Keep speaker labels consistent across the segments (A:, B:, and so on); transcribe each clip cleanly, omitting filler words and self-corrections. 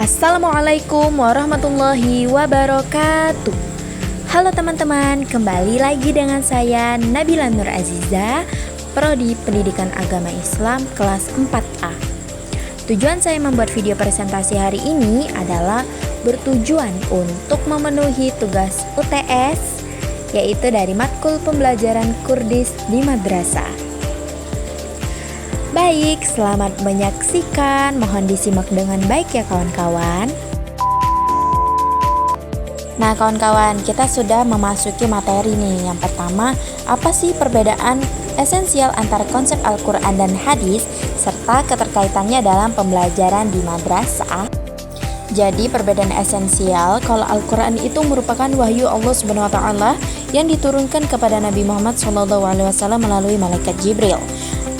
A: Assalamualaikum warahmatullahi wabarakatuh. Halo teman-teman, kembali lagi dengan saya Nabila Nur Aziza, Prodi Pendidikan Agama Islam kelas 4A. Tujuan saya membuat video presentasi hari ini adalah bertujuan untuk memenuhi tugas UTS, yaitu dari matkul pembelajaran Kurdis di madrasah. Baik, selamat menyaksikan. Mohon disimak dengan baik ya kawan-kawan. Nah kawan-kawan, kita sudah memasuki materi nih. Yang pertama, apa sih perbedaan esensial antara konsep Al-Quran dan hadis serta keterkaitannya dalam pembelajaran di madrasah? Jadi perbedaan esensial, kalau Al-Quran itu merupakan wahyu Allah Subhanahu wa taala yang diturunkan kepada Nabi Muhammad SAW melalui malaikat Jibril.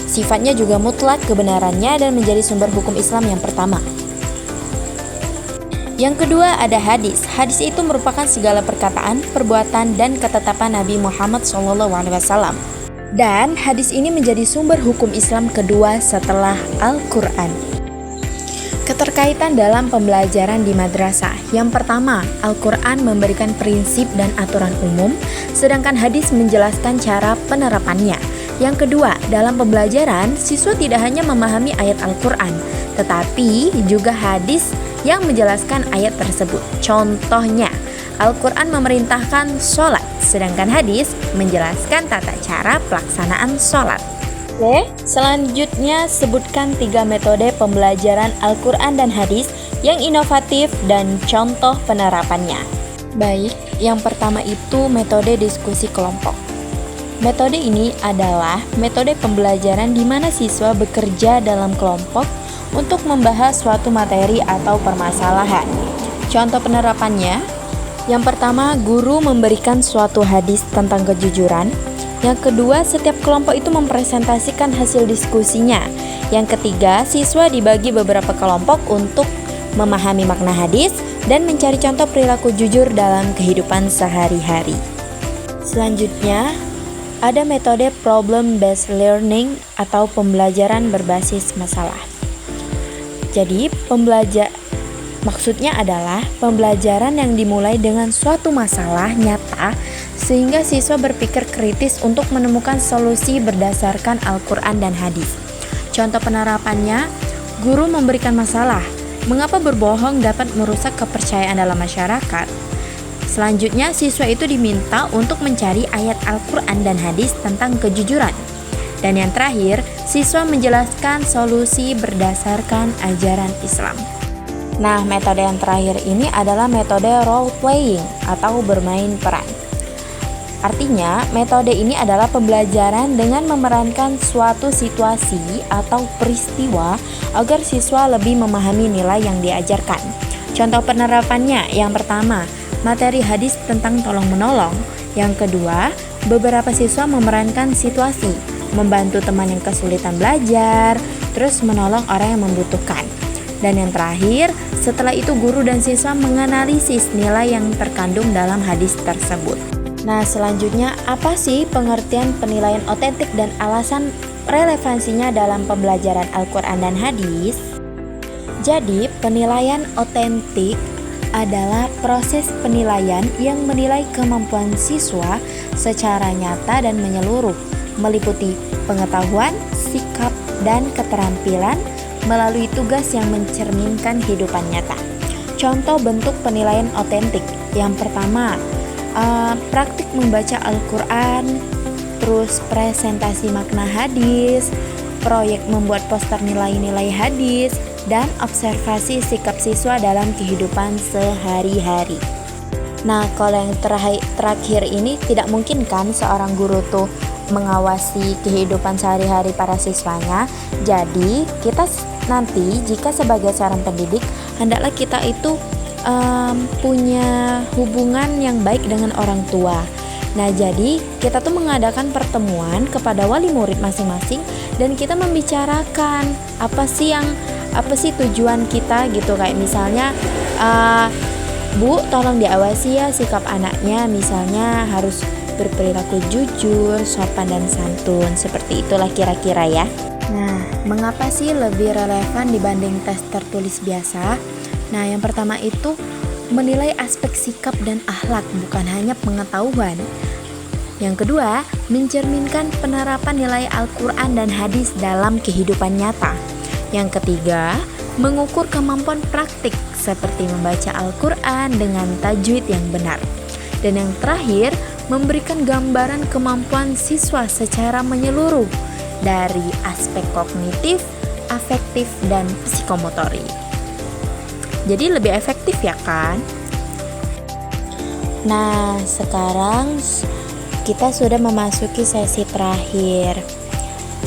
A: Sifatnya juga mutlak kebenarannya dan menjadi sumber hukum Islam yang pertama. Yang kedua ada hadis. Hadis itu merupakan segala perkataan, perbuatan, dan ketetapan Nabi Muhammad SAW. Dan hadis ini menjadi sumber hukum Islam kedua setelah Al-Quran. Keterkaitan dalam pembelajaran di madrasah. Yang pertama, Al-Quran memberikan prinsip dan aturan umum, sedangkan hadis menjelaskan cara penerapannya. Yang kedua, dalam pembelajaran, siswa tidak hanya memahami ayat Al-Quran, tetapi juga hadis yang menjelaskan ayat tersebut. Contohnya, Al-Quran memerintahkan sholat, sedangkan hadis menjelaskan tata cara pelaksanaan sholat. Oke, selanjutnya sebutkan 3 metode pembelajaran Al-Quran dan hadis yang inovatif dan contoh penerapannya. Baik, yang pertama itu metode diskusi kelompok. Metode ini adalah metode pembelajaran di mana siswa bekerja dalam kelompok untuk membahas suatu materi atau permasalahan. Contoh penerapannya, yang pertama, guru memberikan suatu hadis tentang kejujuran. Yang kedua, setiap kelompok itu mempresentasikan hasil diskusinya. Yang ketiga, siswa dibagi beberapa kelompok untuk memahami makna hadis dan mencari contoh perilaku jujur dalam kehidupan sehari-hari. Selanjutnya, ada metode problem-based learning atau pembelajaran berbasis masalah. Jadi, maksudnya adalah pembelajaran yang dimulai dengan suatu masalah nyata sehingga siswa berpikir kritis untuk menemukan solusi berdasarkan Al-Quran dan hadis. Contoh penerapannya, guru memberikan masalah, mengapa berbohong dapat merusak kepercayaan dalam masyarakat. Selanjutnya, siswa itu diminta untuk mencari ayat Al-Quran dan hadis tentang kejujuran. Dan yang terakhir, siswa menjelaskan solusi berdasarkan ajaran Islam. Nah, metode yang terakhir ini adalah metode role playing atau bermain peran. Artinya, metode ini adalah pembelajaran dengan memerankan suatu situasi atau peristiwa agar siswa lebih memahami nilai yang diajarkan. Contoh penerapannya, yang pertama, materi hadis tentang tolong-menolong. Yang kedua, beberapa siswa memerankan situasi, membantu teman yang kesulitan belajar, terus menolong orang yang membutuhkan. Dan yang terakhir, setelah itu guru dan siswa menganalisis nilai yang terkandung dalam hadis tersebut. Nah, selanjutnya apa sih pengertian penilaian otentik dan alasan relevansinya dalam pembelajaran Al-Quran dan hadis? Jadi, penilaian otentik adalah proses penilaian yang menilai kemampuan siswa secara nyata dan menyeluruh, meliputi pengetahuan, sikap, dan keterampilan melalui tugas yang mencerminkan kehidupan nyata. Contoh bentuk penilaian otentik. Yang pertama, praktik membaca Al-Quran, terus presentasi makna hadis, proyek membuat poster nilai-nilai hadis, dan observasi sikap siswa dalam kehidupan sehari-hari. Nah, kalau yang terakhir ini tidak mungkin kan seorang guru tuh mengawasi kehidupan sehari-hari para siswanya. Jadi, kita nanti jika sebagai seorang pendidik, hendaklah kita itu punya hubungan yang baik dengan orang tua. Nah, jadi kita tuh mengadakan pertemuan kepada wali murid masing-masing dan kita membicarakan apa sih tujuan kita gitu. Kayak misalnya, Bu, tolong diawasi ya sikap anaknya, misalnya harus berperilaku jujur, sopan dan santun. Seperti itulah kira-kira ya. Nah, mengapa sih lebih relevan dibanding tes tertulis biasa? Nah, yang pertama itu menilai aspek sikap dan akhlak, bukan hanya pengetahuan. Yang kedua, mencerminkan penerapan nilai Al-Quran dan hadis dalam kehidupan nyata. Yang ketiga, mengukur kemampuan praktik seperti membaca Al-Quran dengan tajwid yang benar. Dan yang terakhir, memberikan gambaran kemampuan siswa secara menyeluruh dari aspek kognitif, afektif, dan psikomotorik. Jadi lebih efektif ya kan? Nah, sekarang kita sudah memasuki sesi terakhir.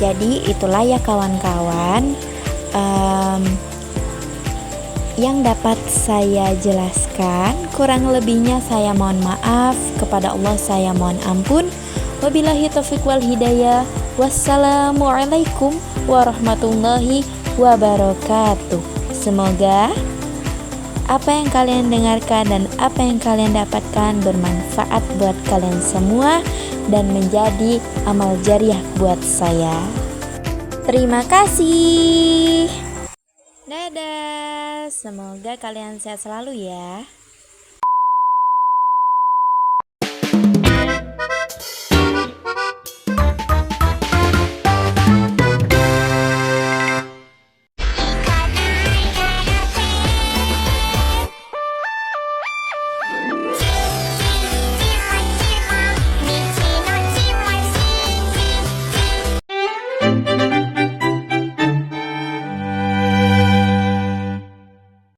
A: Jadi itulah ya kawan-kawan yang dapat saya jelaskan. Kurang lebihnya saya mohon maaf, kepada Allah saya mohon ampun. Wabillahi taufiq wal hidayah. Wassalamualaikum warahmatullahi wabarakatuh. Semoga apa yang kalian dengarkan dan apa yang kalian dapatkan bermanfaat buat kalian semua dan menjadi amal jariah buat saya. Terima kasih. Dadah, semoga kalian sehat selalu ya.